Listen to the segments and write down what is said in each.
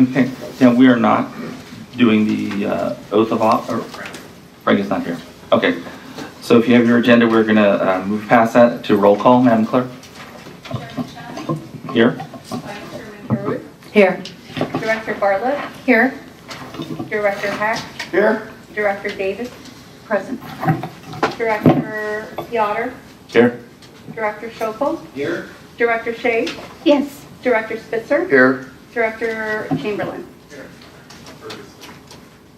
Okay, yeah, we are not doing the oath of office. Frank is not here. Okay, so if you have your agenda, we're going to move past that to roll call, Madam Clerk. Here. Here. Director Bartlett. Here. Director Hack. Here. Director Davis. Present. Director Piotr. Here. Director Schofel. Here. Director Shea. Yes. Director Spitzer. Here. Director Chamberlain. Here.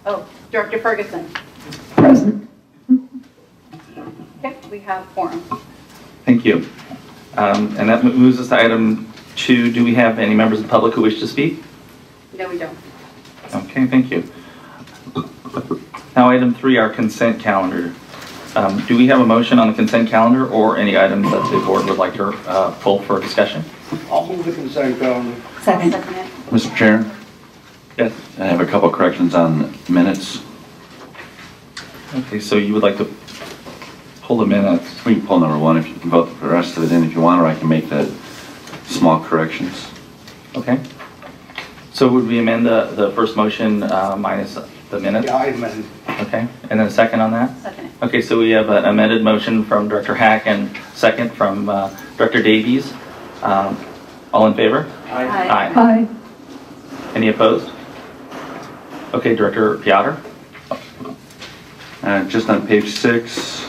Oh, Director Ferguson. Present. Okay, we have quorum. Thank you. And that moves us to item 2. Do we have any members of the public who wish to speak? No, we don't. Okay, thank you. Now item 3, our consent calendar. Do we have a motion on the consent calendar or any items that the board would like to pull for discussion? I'll move the consent calendar. Second. I'll second it. Mr. Chair, Yes. I have a couple of corrections on minutes. Okay, so you would like to pull the minutes. We can pull number 1 if you can vote the rest of it in if you want, or I can make the small corrections. Okay. So would we amend the first motion minus the minutes? Yeah, I amend. Okay, and then a second on that? Second it. Okay, so we have an amended motion from Director Hack and second from Director Davies. All in favor? Aye. Aye. Any opposed? Okay, Director Piotr? Just on page 6,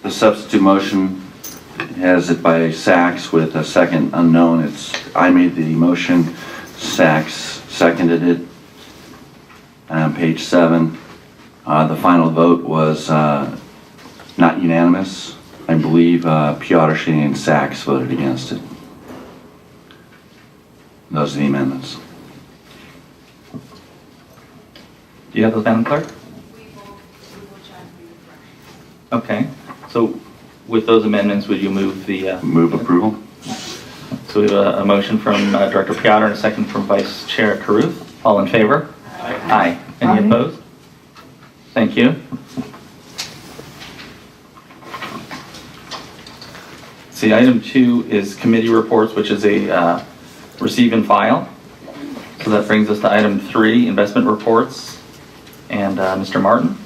the substitute motion has it by Sachs with a second unknown. I made the motion, Sachs seconded it. On page 7, the final vote was not unanimous. I believe Piotr, Shea, and Sachs voted against it. Those are the amendments. Do you have those, Madam Clerk? We will check the corrections. Okay, so with those amendments, would you move the... Move approval. So we have a motion from Director Piotr and a second from Vice Chair Caruth. All in favor? Aye. Any Aye. opposed? Thank you. See, item 2 is committee reports, which is a receive and file. So that brings us to item 3, investment reports. And Mr. Martin?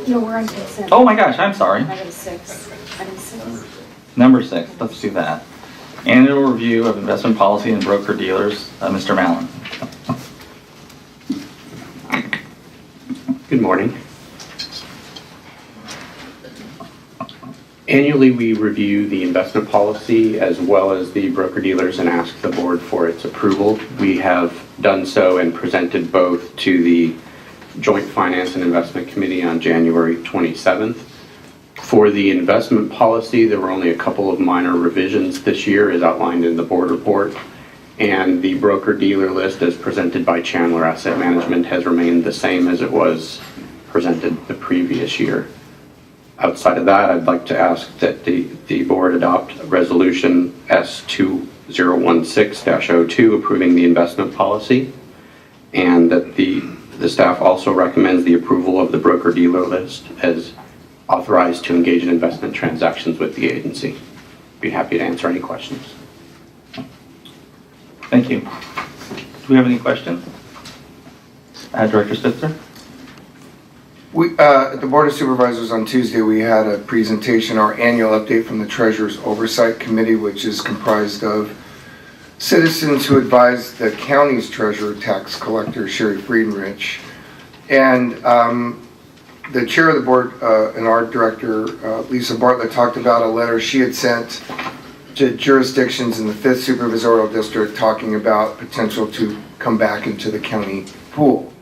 No, we're on consent. Oh my gosh, I'm sorry. Item 6. Item 6. Number 6, let's do that. Annual review of investment policy and broker-dealers, Mr. Mallon. Good morning. Annually, we review the investment policy as well as the broker-dealers and ask the board for its approval. We have done so and presented both to the Joint Finance and Investment Committee on January 27th. For the investment policy, there were only a couple of minor revisions this year as outlined in the board report. And the broker-dealer list as presented by Chandler Asset Management has remained the same as it was presented the previous year. Outside of that, I'd like to ask that the board adopt Resolution S2016-02 approving the investment policy, and that the staff also recommends the approval of the broker-dealer list as authorized to engage in investment transactions with the agency. Be happy to answer any questions. Thank you. Do we have any questions? Director Spitzer? At the Board of Supervisors on Tuesday, we had a presentation, our annual update from the Treasurer's Oversight Committee, which is comprised of citizens who advise the county's treasurer, tax collector, Sherry Friedenrich. And the chair of the board and our director, Lisa Bartlett, talked about a letter she had sent to jurisdictions in the 5th Supervisorial District talking about potential to come back into the county pool.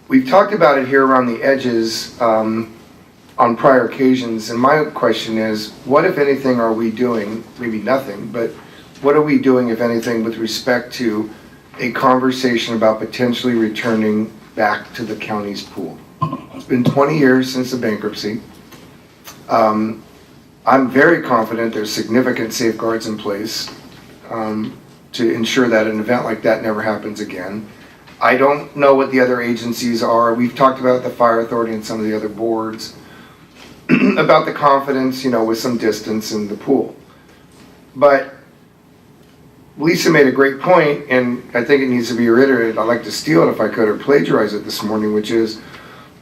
We've talked about it here around the edges on prior occasions, and my question is, what, if anything, are we doing, maybe nothing, but what are we doing, if anything, with respect to a conversation about potentially returning back to the county's pool? It's been 20 years since the bankruptcy. I'm very confident there's significant safeguards in place to ensure that an event like that never happens again. I don't know what the other agencies are. We've talked about the Fire Authority and some of the other boards about the confidence, with some distance in the pool. But Lisa made a great point, and I think it needs to be reiterated. I'd like to steal it if I could, or plagiarize it this morning, which is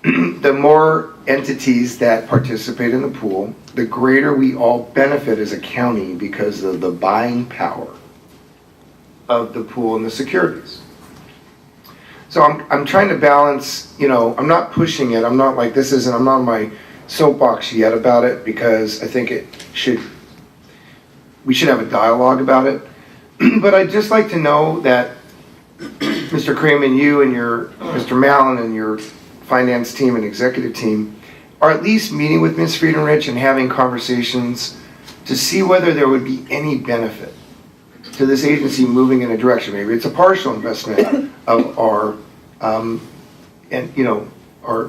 the more entities that participate in the pool, the greater we all benefit as a county because of the buying power of the pool and the securities. So I'm trying to balance, I'm not pushing it. I'm not like, I'm not on my soapbox yet about it, because I think we should have a dialogue about it. But I'd just like to know that Mr. Cream, you and Mr. Mallon and your finance team and executive team are at least meeting with Ms. Friedenrich and having conversations to see whether there would be any benefit to this agency moving in a direction. Maybe it's a partial investment of our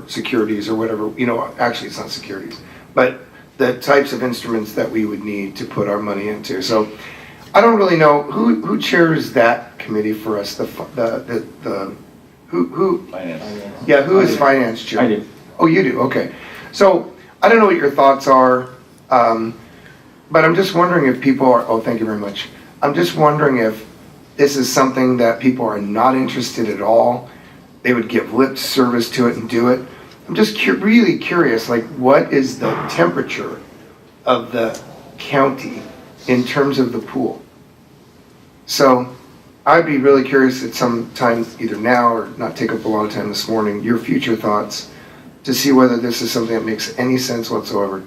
securities or whatever. Actually it's not securities, but the types of instruments that we would need to put our money into. So I don't really know who chairs that committee for us. Who? Finance. Yeah, who is finance chair? I do. Oh, you do. Okay. So I don't know what your thoughts are, but I'm just wondering if people are. Oh, thank you very much. I'm just wondering if this is something that people are not interested at all. They would give lip service to it and do it. I'm just really curious, like, what is the temperature of the county in terms of the pool? So I'd be really curious at some time, either now or not take up a lot of time this morning, your future thoughts to see whether this is something that makes any sense whatsoever.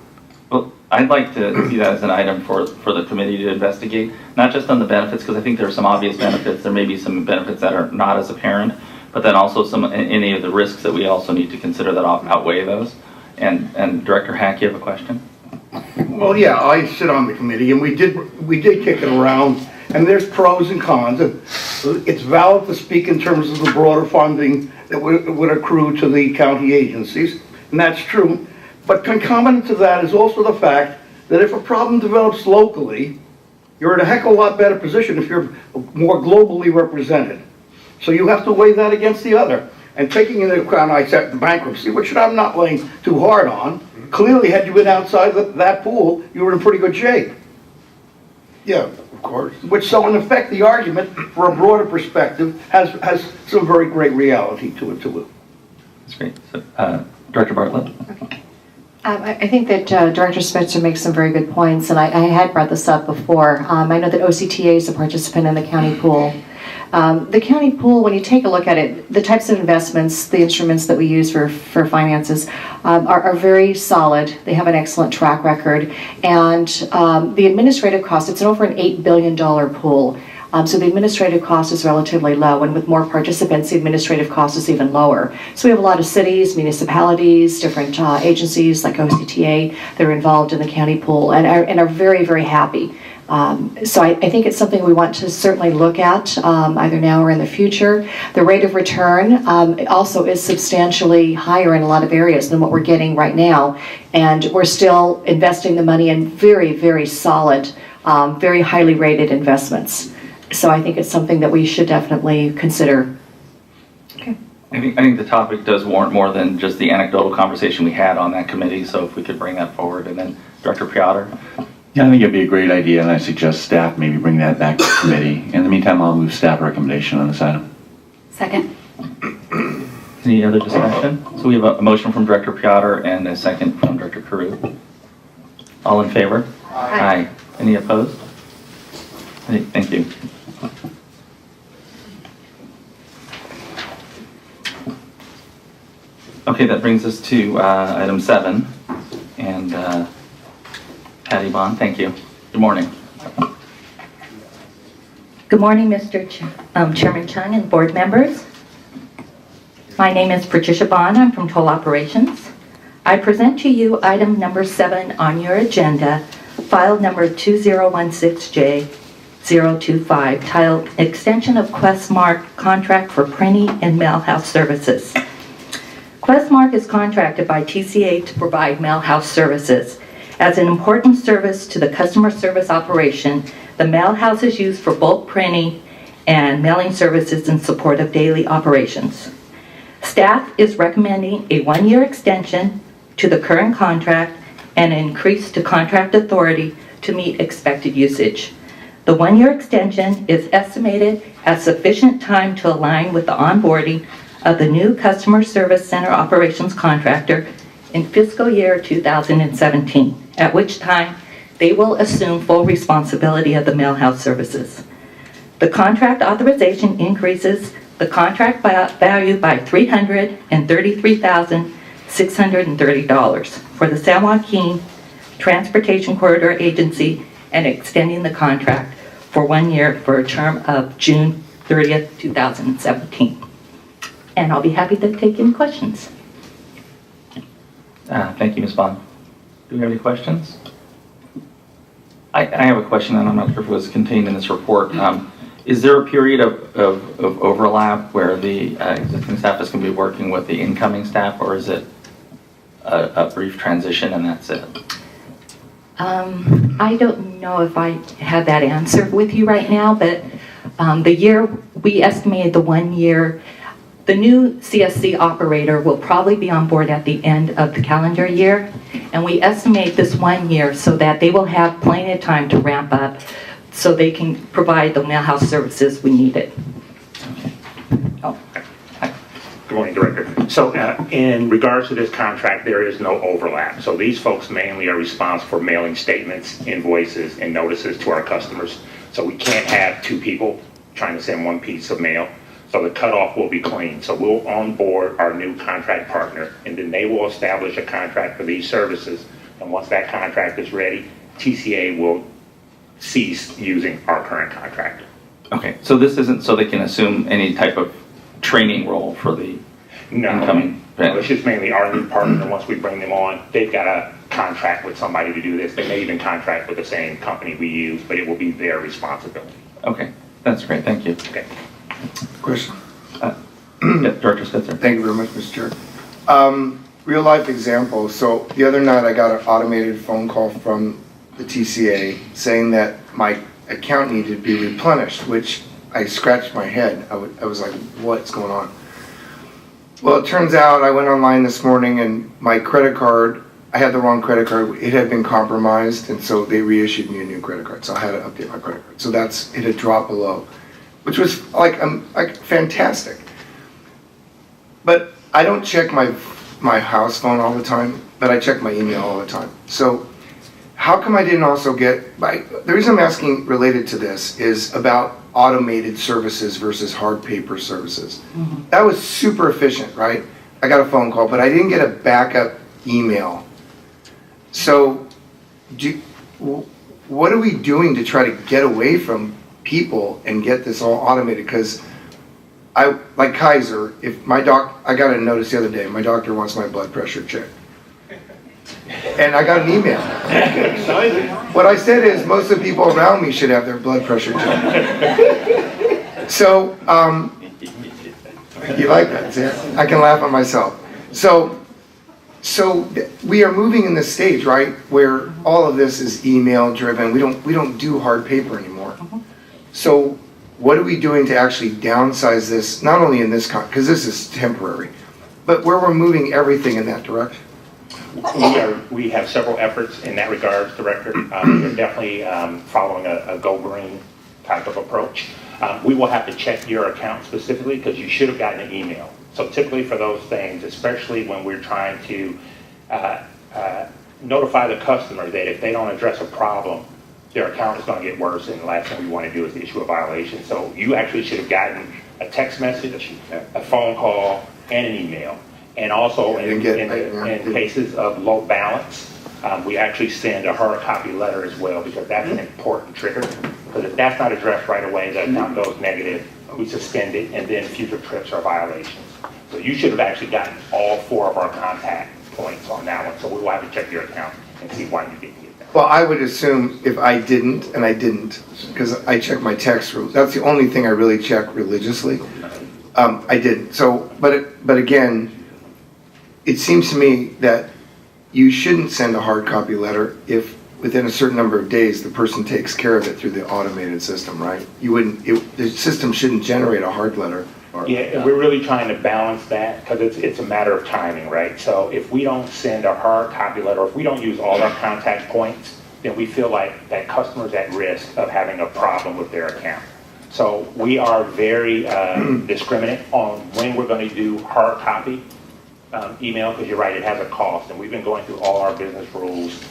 Well, I'd like to see that as an item for the committee to investigate, not just on the benefits, because I think there are some obvious benefits. There may be some benefits that are not as apparent, but then also any of the risks that we also need to consider that outweigh those. And Director Hack, you have a question? Well, yeah, I sit on the committee, and we did kick it around, and there's pros and cons. It's valid to speak in terms of the broader funding that would accrue to the county agencies, and that's true. But concomitant to that is also the fact that if a problem develops locally, you're in a heck of a lot better position if you're more globally represented. So you have to weigh that against the other. And taking into account, I said, the bankruptcy, which I'm not laying too hard on, clearly had you been outside that pool, you were in pretty good shape. Yeah, of course. Which, so in effect, the argument for a broader perspective has some very great reality to it too. That's great. So, Director Bartlett? I think that Director Spitzer makes some very good points, and I had brought this up before. I know that OCTA is a participant in the county pool. The county pool, when you take a look at it, the types of investments, the instruments that we use for finances are very solid. They have an excellent track record. And the administrative cost, it's over an $8 billion pool. So the administrative cost is relatively low, and with more participants, the administrative cost is even lower. So we have a lot of cities, municipalities, different agencies like OCTA that are involved in the county pool and are very, very happy. So I think it's something we want to certainly look at either now or in the future. The rate of return also is substantially higher in a lot of areas than what we're getting right now. And we're still investing the money in very, very solid, very highly rated investments. So I think it's something that we should definitely consider. Okay. I think the topic does warrant more than just the anecdotal conversation we had on that committee, so if we could bring that forward. And then Director Piotr? Yeah, I think it'd be a great idea, and I suggest staff maybe bring that back to the committee. In the meantime, I'll move staff recommendation on this item. Second. Any other discussion? So we have a motion from Director Piotr and a second from Director Carew. All in favor? Aye. Any opposed? Thank you. Okay, that brings us to item 7. And Patty Bond, thank you. Good morning. Good morning, Mr. Chairman Chung and board members. My name is Patricia Bond. I'm from Toll Operations. I present to you item number 7 on your agenda, file number 2016J025, titled Extension of Questmark Contract for Printing and Mail House Services. Questmark is contracted by TCA to provide mail house services. As an important service to the customer service operation, the mail house is used for bulk printing and mailing services in support of daily operations. Staff is recommending a 1-year extension to the current contract and an increase to contract authority to meet expected usage. The one-year extension is estimated as sufficient time to align with the onboarding of the new Customer Service Center Operations Contractor in fiscal year 2017, at which time they will assume full responsibility of the mail house services. The contract authorization increases the contract value by $333,630 for the San Joaquin Transportation Corridor Agency and extending the contract for 1 year for a term of June 30th, 2017. And I'll be happy to take any questions. Thank you, Ms. Bond. Do we have any questions? I have a question, and I'm not sure if it was contained in this report. Is there a period of overlap where the existing staff is going to be working with the incoming staff, or is it a brief transition and that's it? I don't know if I have that answer with you right now, but the year, we estimated the 1 year. The new CSC operator will probably be on board at the end of the calendar year, and we estimate this 1 year so that they will have plenty of time to ramp up so they can provide the mail house services we needed. Good morning, Director. So in regards to this contract, there is no overlap. So these folks mainly are responsible for mailing statements, invoices, and notices to our customers. So we can't have two people trying to send one piece of mail. So the cutoff will be clean. So we'll onboard our new contract partner, and then they will establish a contract for these services. And once that contract is ready, TCA will cease using our current contractor. Okay, so this isn't so they can assume any type of training role for the incoming? No, it's just mainly our new partner. Once we bring them on, they've got a contract with somebody to do this. They may even contract with the same company we use, but it will be their responsibility. Okay, that's great. Thank you. Okay. Question? Yeah, Director Spitzer. Thank you very much, Mr. Chair. Real life example. So the other night I got an automated phone call from the TCA saying that my account needed to be replenished, which I scratched my head. I was like, what's going on? Well, it turns out I went online this morning and my credit card, I had the wrong credit card. It had been compromised, and so they reissued me a new credit card. So I had to update my credit card. So it had dropped below, which was like fantastic. But I don't check my house phone all the time, but I check my email all the time. So how come I didn't also get, the reason I'm asking related to this is about automated services versus hard paper services. Mm-hmm. That was super efficient, right? I got a phone call, but I didn't get a backup email. So what are we doing to try to get away from people and get this all automated? Because like Kaiser, if I got a notice the other day, my doctor wants my blood pressure checked. And I got an email. What I said is most of the people around me should have their blood pressure checked. So, you like that, see? I can laugh at myself. So we are moving in this stage, right, where all of this is email driven. We don't do hard paper anymore. So what are we doing to actually downsize this, not only in this, because this is temporary, but where we're moving everything in that direction? We have several efforts in that regard, Director. We're definitely following a go green type of approach. We will have to check your account specifically because you should have gotten an email. So typically for those things, especially when we're trying to notify the customer that if they don't address a problem, their account is going to get worse, and the last thing we want to do is issue a violation. So you actually should have gotten a text message, a phone call, and an email. And also in cases of low balance, we actually send a hard copy letter as well, because that's an important trigger. Because if that's not addressed right away, the account goes negative, we suspend it, and then future trips are violations. So you should have actually gotten all 4 of our contact points on that one. So we will have to check your account and see why you didn't get that. Well, I would assume if I didn't, and I didn't, because I check my text, that's the only thing I really check religiously. I didn't. So, but again, it seems to me that you shouldn't send a hard copy letter if within a certain number of days the person takes care of it through the automated system, right? You wouldn't. The system shouldn't generate a hard letter. Yeah, we're really trying to balance that because it's a matter of timing, right? So if we don't send a hard copy letter, if we don't use all our contact points, then we feel like that customer's at risk of having a problem with their account. So we are very discriminate on when we're going to do hard copy email, because you're right, it has a cost. And we've been going through all our business rules,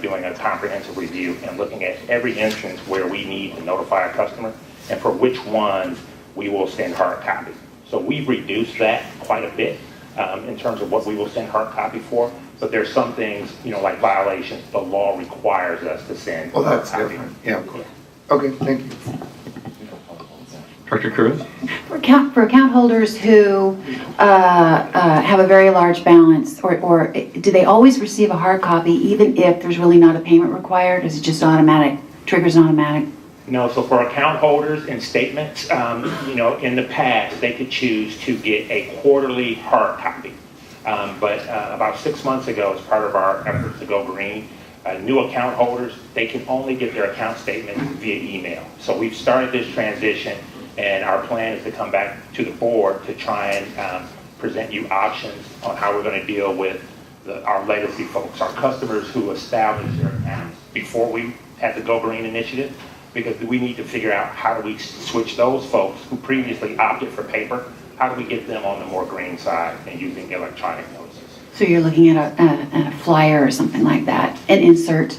doing a comprehensive review and looking at every instance where we need to notify a customer and for which ones we will send hard copy. So we've reduced that quite a bit in terms of what we will send hard copy for. But there's some things, like violations, the law requires us to send Well, hard that's copy. different. Yeah, of course. Okay, thank you. Director Cruz? For account holders who have a very large balance, or do they always receive a hard copy even if there's really not a payment required? Is it just automatic, triggers automatic? No, so for account holders and statements, in the past, they could choose to get a quarterly hard copy. But about 6 months ago, as part of our efforts to go green, new account holders, they can only get their account statements via email. So we've started this transition, and our plan is to come back to the board to try and present you options on how we're going to deal with our legacy folks, our customers who established their accounts before we had the Go Green initiative, because we need to figure out how do we switch those folks who previously opted for paper, how do we get them on the more green side and using electronic notices. So you're looking at a flyer or something like that, an insert?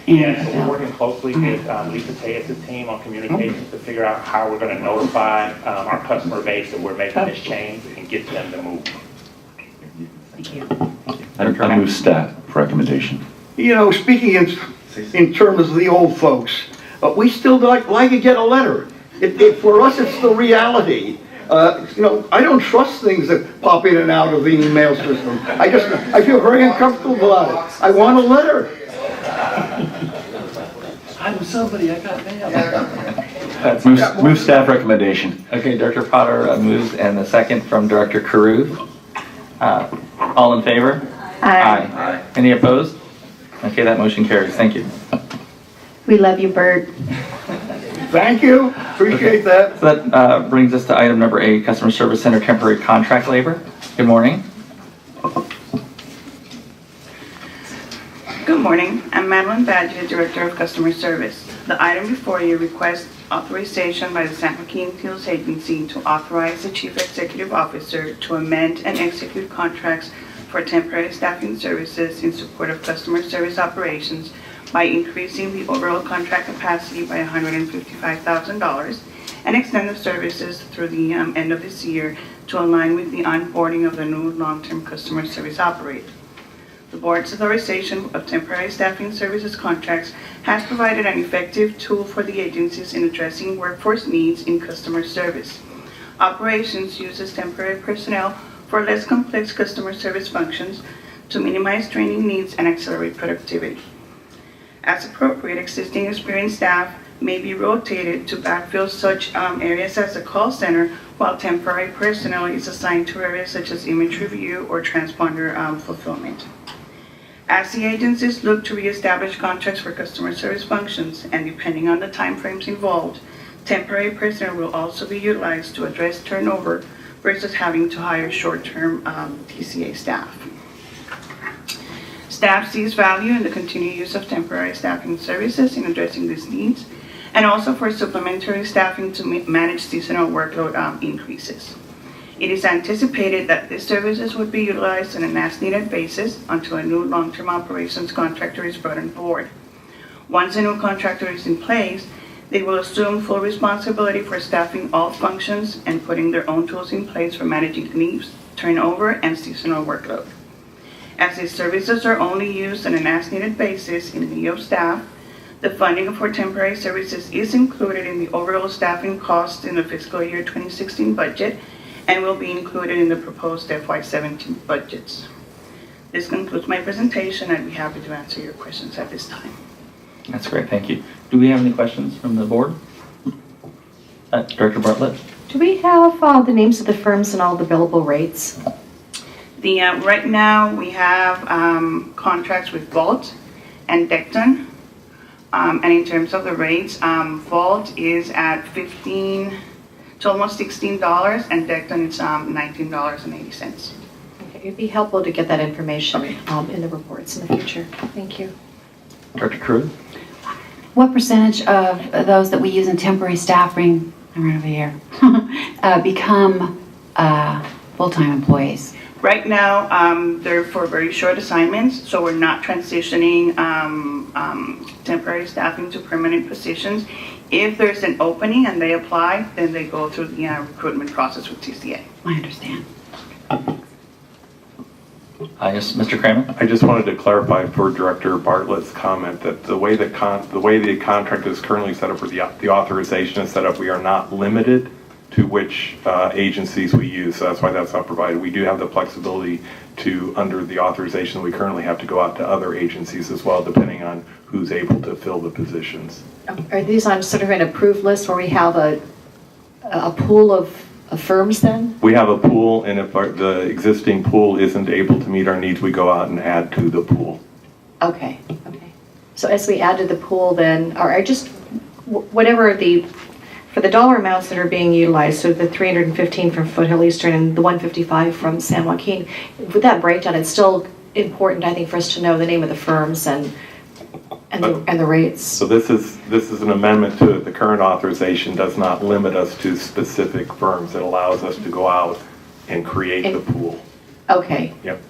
Yeah, so we're working closely with Lisa Tejas' team on communications to figure out how we're going to notify our customer base that we're making this change and get them to move. Thank you. I move staff recommendation. Speaking in terms of the old folks, we still like to get a letter. For us, it's the reality. I don't trust things that pop in and out of the email system. I feel very uncomfortable about it. I want a letter. I'm somebody, I got mail. Move staff recommendation. Okay, Director Potter moves, and the second from Director Caruth. All in favor? Aye. Any opposed? Okay, that motion carries. Thank you. We love you, Bert. Thank you. Appreciate that. So that brings us to item number 8, Customer Service Center temporary contract labor. Good morning. Good morning. I'm Madeline Badger, Director of Customer Service. The item before you requests authorization by the San Joaquin Hills Agency to authorize the Chief Executive Officer to amend and execute contracts for temporary staffing services in support of customer service operations by increasing the overall contract capacity by $155,000 and extend the services through the end of this year to align with the onboarding of the new long-term customer service operator. The board's authorization of temporary staffing services contracts has provided an effective tool for the agencies in addressing workforce needs in customer service. Operations uses temporary personnel for less complex customer service functions to minimize training needs and accelerate productivity. As appropriate, existing experienced staff may be rotated to backfill such areas as the call center, while temporary personnel is assigned to areas such as image review or transponder fulfillment. As the agencies look to reestablish contracts for customer service functions, and depending on the timeframes involved, temporary personnel will also be utilized to address turnover versus having to hire short-term TCA staff. Staff sees value in the continued use of temporary staffing services in addressing these needs, and also for supplementary staffing to manage seasonal workload increases. It is anticipated that these services would be utilized on an as-needed basis until a new long-term operations contractor is brought on board. Once a new contractor is in place, they will assume full responsibility for staffing all functions and putting their own tools in place for managing leaves, turnover, and seasonal workload. As these services are only used on an as-needed basis in the need of staff, the funding for temporary services is included in the overall staffing cost in the fiscal year 2016 budget and will be included in the proposed FY17 budgets. This concludes my presentation. I'd be happy to answer your questions at this time. That's great, thank you. Do we have any questions from the board? Director Bartlett? Do we have the names of the firms and all the billable rates? Right now we have contracts with Vault and Decton. And in terms of the rates, Vault is at $15 to almost $16, and Decton is $19.80. Okay, it'd be helpful to get that information in the reports in the future. Thank you. Director Cruz? What percentage of those that we use in temporary staff bring, right over here, become full-time employees? Right now, they're for very short assignments, so we're not transitioning temporary staffing to permanent positions. If there's an opening and they apply, then they go through the recruitment process with TCA. I understand. Yes, Mr. Kramer? I just wanted to clarify for Director Bartlett's comment that the way the contract is currently set up, or the authorization is set up, we are not limited to which agencies we use. So that's why that's not provided. We do have the flexibility to, under the authorization we currently have, to go out to other agencies as well, depending on who's able to fill the positions. Are these on sort of an approved list where we have a pool of firms then? We have a pool, and if the existing pool isn't able to meet our needs, we go out and add to the pool. Okay. So as we add to the pool then, or just whatever for the dollar amounts that are being utilized, so the 315 from Foothill Eastern and the 155 from San Joaquin, with that breakdown, it's still important, I think, for us to know the name of the firms and the rates. So this is an amendment to it. The current authorization does not limit us to specific firms. It allows us to go out and create the pool. Okay. Yep.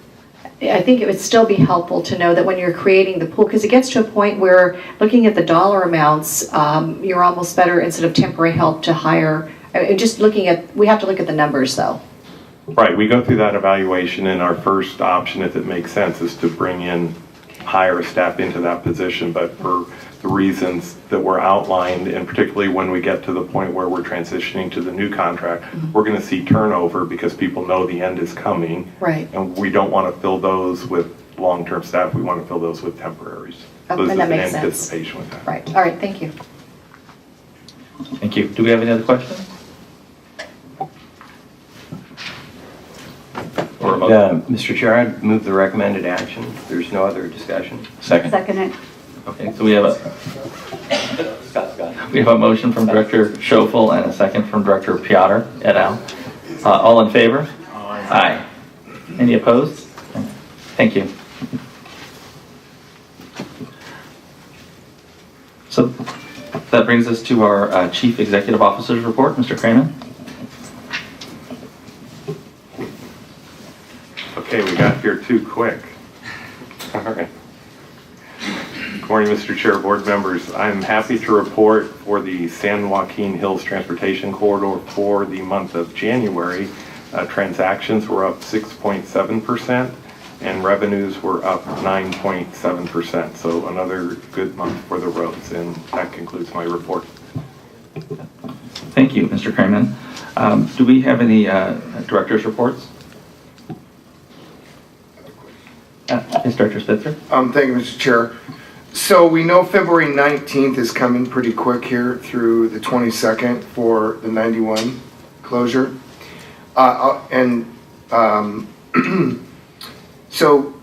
I think it would still be helpful to know that when you're creating the pool, because it gets to a point where looking at the dollar amounts, you're almost better, instead of temporary help, to hire. Just looking at, we have to look at the numbers though. Right, we go through that evaluation, and our first option, if it makes sense, is to hire staff into that position. But for the reasons that were outlined, and particularly when we get to the point where we're transitioning to the new contract, we're going to see turnover because people know the end is coming. Right. And we don't want to fill those with long-term staff. We want to fill those with temporaries. So this And is that an makes sense. anticipation with that. Right. All right. Thank you. Thank you. Do we have any other questions? Or a motion? Mr. Chair, I'd move the recommended action. If there's no other discussion. Second. Second it. Okay, so we have a motion from Director Schofel and a second from Director Piotr et al. All in favor? Aye. Any opposed? Thank you. So that brings us to our Chief Executive Officer's report. Mr. Kramer? Okay, we got here too quick. All right. Good morning, Mr. Chair, board members. I'm happy to report for the San Joaquin Hills Transportation Corridor for the month of January, transactions were up 6.7% and revenues were up 9.7%. So another good month for the roads, and that concludes my report. Thank you, Mr. Kramer. Do we have any director's reports? Yes, Director Spitzer. Thank you, Mr. Chair. So we know February 19th is coming pretty quick here through the 22nd for the 91 closure. So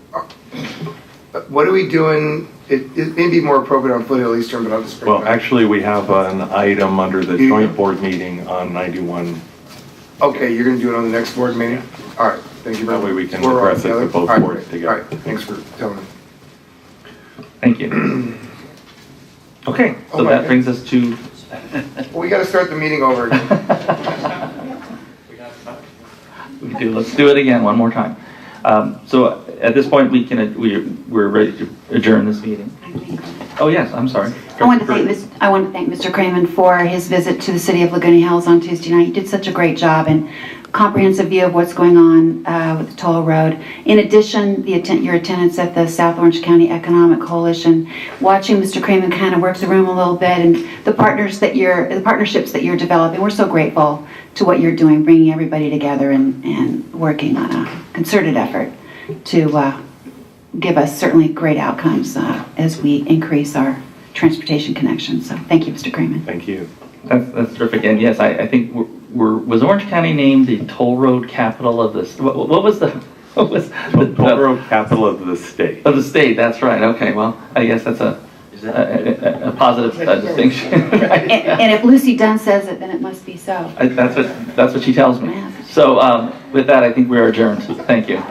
what are we doing? It may be more appropriate on Foothill Eastern, but I'll just bring it Well, back. actually, we have an item under the joint board meeting on 91. Okay, you're going to do it on the next board meeting? All right, thank you very much. That way we can We're all address it together? with both All right, boards great. together. All right, thanks for telling me. Thank you. Okay, so Oh my that God. brings us to. Well, we got to start the meeting over again. We do. Let's do it again one more time. So at this point, we're ready to adjourn this meeting. Oh yes, I'm sorry. I want to thank Mr. Kramer for his visit to the city of Laguna Hills on Tuesday night. You did such a great job and comprehensive view of what's going on with the toll road. In addition, your attendance at the South Orange County Economic Coalition, watching Mr. Kramer kind of work the room a little bit, and the partnerships that you're developing. We're so grateful to what you're doing, bringing everybody together and working on a concerted effort to give us certainly great outcomes as we increase our transportation connections. So thank you, Mr. Kramer. Thank you. That's terrific. And yes, I think was Orange County named the toll road capital of this? What was the Toll road capital of the state. Of the state, that's right. Okay, well, I guess that's a positive distinction. And if Lucy Dunn says it, then it must be so. That's what she tells me. So with that, I think we are adjourned. Thank you.